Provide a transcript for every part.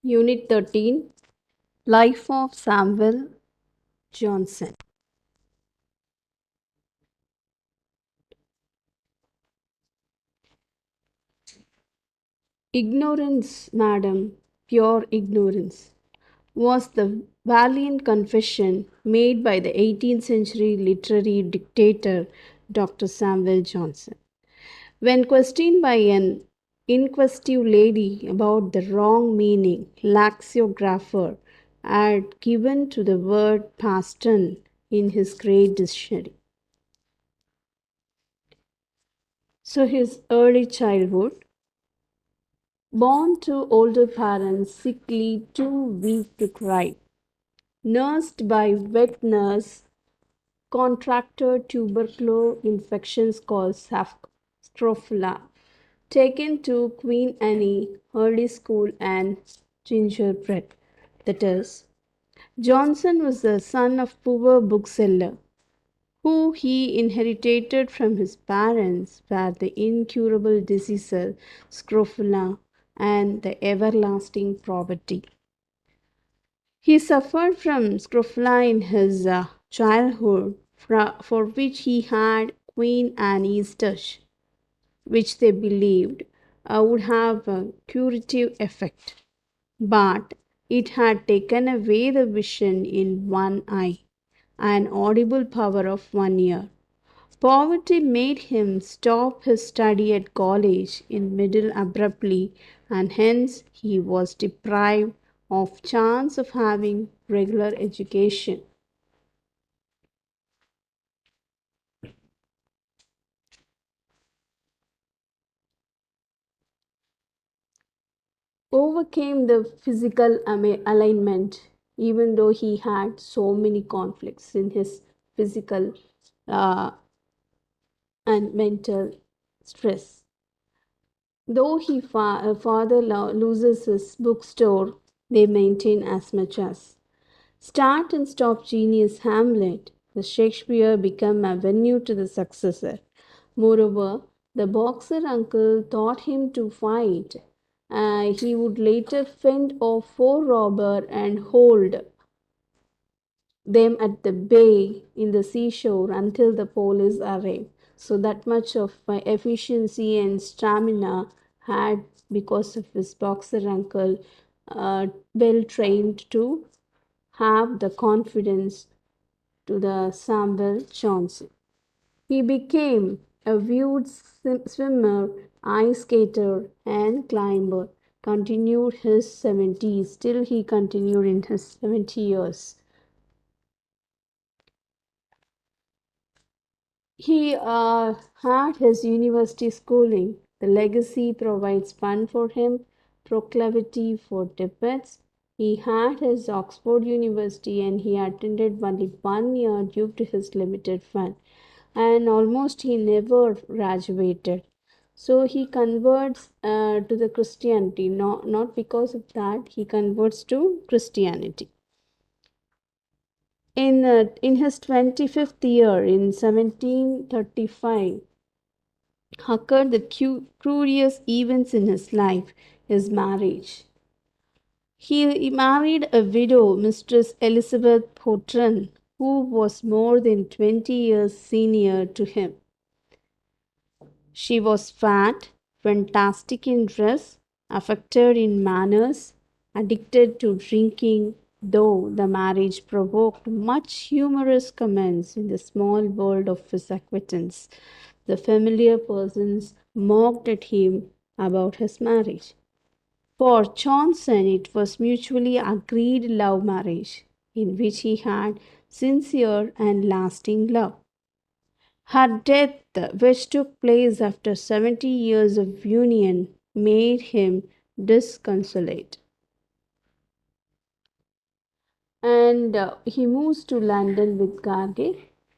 Unit 13, Life of Samuel Johnson. Ignorance, madam, pure ignorance, was the valiant confession made by the 18th century literary dictator Dr. Samuel Johnson. When questioned by an inquisitive lady about the wrong meaning lexicographer had given to the word pastern in his great dictionary. So, his early childhood, born to older parents, sickly, too weak to cry, nursed by wet nurse, contracted tubercular infections called scrofula, taken to Queen Anne early school and gingerbread. That is, Johnson was the son of poor bookseller who he inherited from his parents were the incurable diseases, scrofula, and the everlasting poverty. He suffered from scrofula in his childhood, for which he had Queen Anne's touch, which they believed would have a curative effect. But it had taken away the vision in one eye, an audible power of 1 year. Poverty made him stop his study at college in middle abruptly, and hence he was deprived of chance of having regular education. Overcame the physical alignment, even though he had so many conflicts in his physical uh, and mental stress. Though father loses his bookstore, they maintain as much as. Start and stop genius Hamlet, the Shakespeare become a venue to the successor. Moreover, the boxer uncle taught him to fight. He would later fend off four robber and hold them at the bay in the seashore until the police arrived. So that much of my efficiency and stamina had because of his boxer uncle, well trained to have the confidence to the Samuel Johnson. He became a viewed swimmer, ice skater, and climber. Continued his 70s, still he continued in his 70 years. He had his university schooling. The legacy provides fun for him, proclivity for debates. He had his Oxford University and he attended only 1 year due to his limited fund. And almost he never graduated. So he converts to the Christianity. Not because of that, he converts to Christianity. In his 25th year, in 1735, occurred the curious events in his life, his marriage. He married a widow, Mistress Elizabeth Potron, who was more than 20 years senior to him. She was fat, fantastic in dress, affected in manners, addicted to drinking, though the marriage provoked much humorous comments in the small world of his acquaintance. The familiar persons mocked at him about his marriage. For Johnson, it was mutually agreed love marriage, in which he had sincere and lasting love. Her death, which took place after 70 years of union, made him disconsolate. And he moves to London with Garge,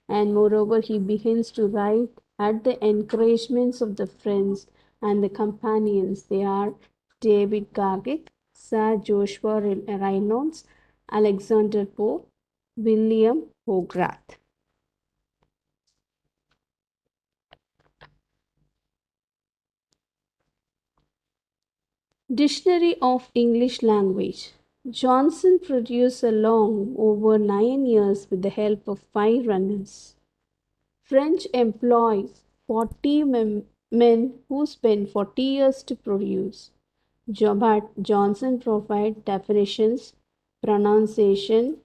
and moreover, he begins to write at the encouragements of the friends and the companions. They are David Garrick, Sir Joshua Reynolds, Alexander Pope, William Hogarth. Dictionary of English Language. Johnson produced a long over 9 years with the help of five runners. French employs 40 men who spend 40 years to produce. But Johnson provides definitions, pronunciation,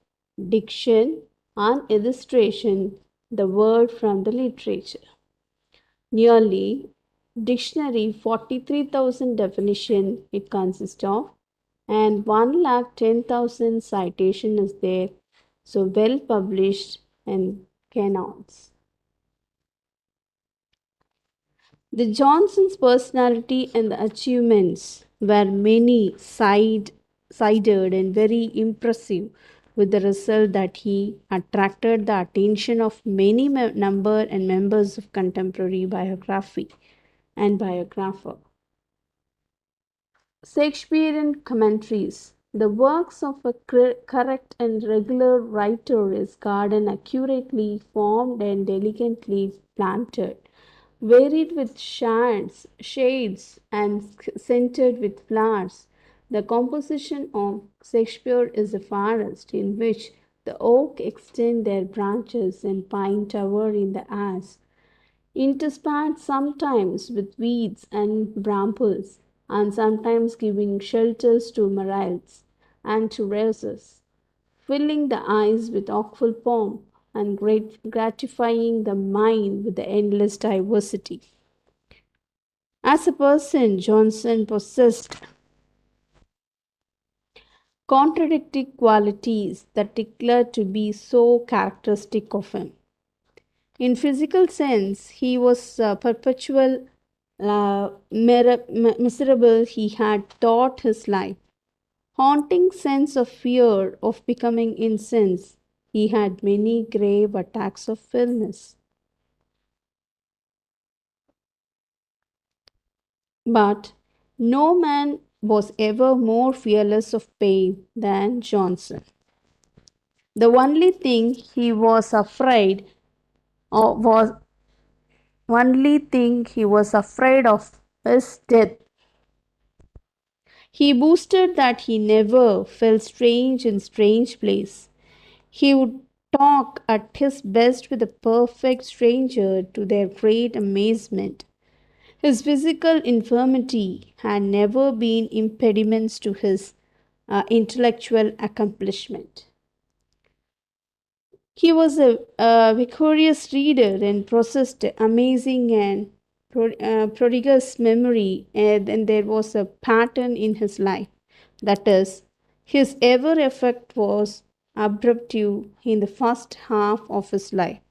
diction, and illustration the word from the literature. Nearly dictionary 43,000 definition it consists of, and 1,10,000 citation is there, so well published and canons. The Johnson's personality and the achievements were many sided and very impressive, with the result that he attracted the attention of many number and members of contemporary biography and biographer. Shakespearean commentaries. The works of a correct and regular writer is garden accurately formed and delicately planted, varied with shades and scented with flowers. The composition of Shakespeare is a forest in which the oak extend their branches and pine tower in the ash, interspersed sometimes with weeds and brambles, and sometimes giving shelters to morels and to roses, filling the eyes with awful pomp and gratifying the mind with the endless diversity. As a person, Johnson possessed contradictory qualities that declare to be so characteristic of him. In physical sense, he was perpetual miserable. He had thought his life. Haunting sense of fear of becoming incense. He had many grave attacks of illness. But no man was ever more fearless of pain than Johnson. The only thing he was afraid of is death. He boasted that he never felt strange in strange place. He would talk at his best with a perfect stranger to their great amazement. His physical infirmity had never been impediments to his intellectual accomplishment. He was a vigorous reader and possessed amazing and prodigious memory, and there was a pattern in his life. That is, his ever effect was abruptive in the first half of his life,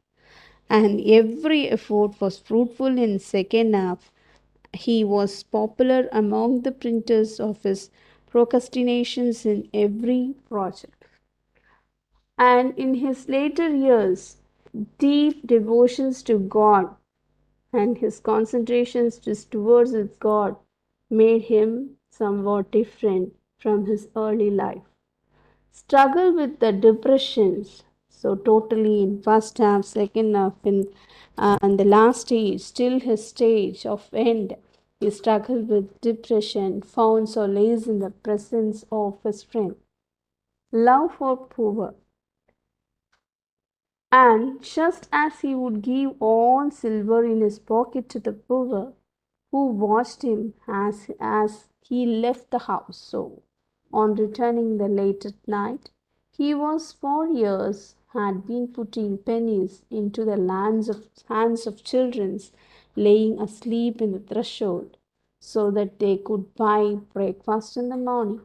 and every effort was fruitful in second half. He was popular among the printers of his procrastinations in every project. And in his later years, deep devotions to God and his concentrations towards his God made him somewhat different from his early life. Struggle with the depressions, so totally in first half, second half, and the last stage, still his stage of end. He struggled with depression, found solace in the presence of his friend. Love for poor. And just as he would give all silver in his pocket to the poor who watched him as he left the house, so on returning the late at night, he was for years had been putting pennies into the hands of children laying asleep in the threshold, so that they could buy breakfast in the morning.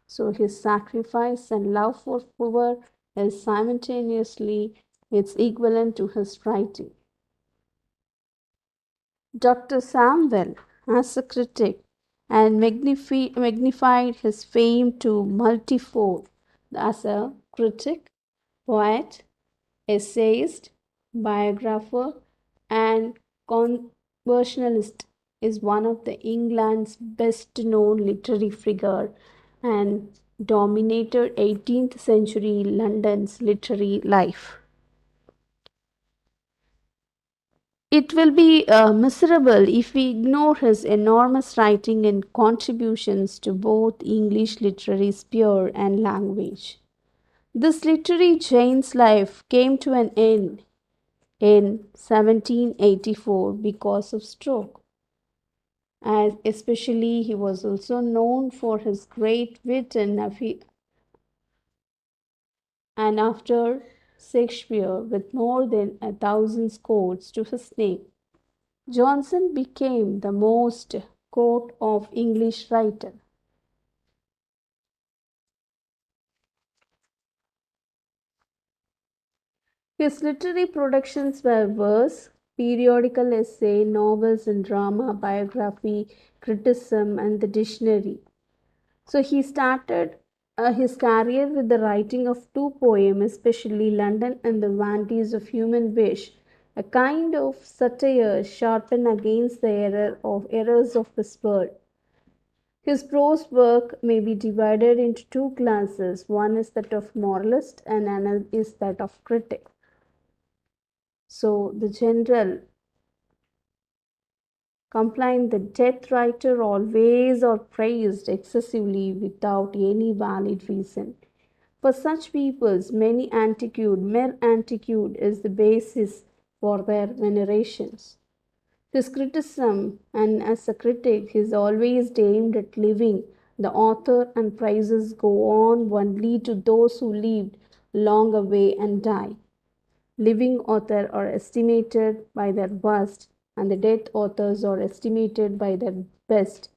So his sacrifice and love for poor is simultaneously its equivalent to his writing. Dr. Samwell, as a critic, and magnified his fame to multifold as a critic, poet, essayist, biographer, and conversationalist, is one of the England's best known literary figure and dominated 18th century London's literary life. It will be miserable if we ignore his enormous writing and contributions to both English literary sphere and language. This literary giant's life came to an end in 1784 because of stroke. As especially he was also known for his great wit and after Shakespeare with more than 1,000 quotes to his name. Johnson became the most quote of English writer. His literary productions were verse, periodical essay, novels and drama, biography, criticism, and the dictionary. So he started his career with the writing of two poems, especially London and the Vanities of Human Wish, a kind of satire sharpened against the errors of this world. His prose work may be divided into two classes. One is that of moralist and another is that of critic. So the general complaint the death writer always or praised excessively without any valid reason. For such peoples, mere antiquity is the basis for their venerations. His criticism, and as a critic, he is always aimed at living the author, and praises go on only to those who lived long away and die. Living authors are estimated by their worst, and the dead authors are estimated by their best.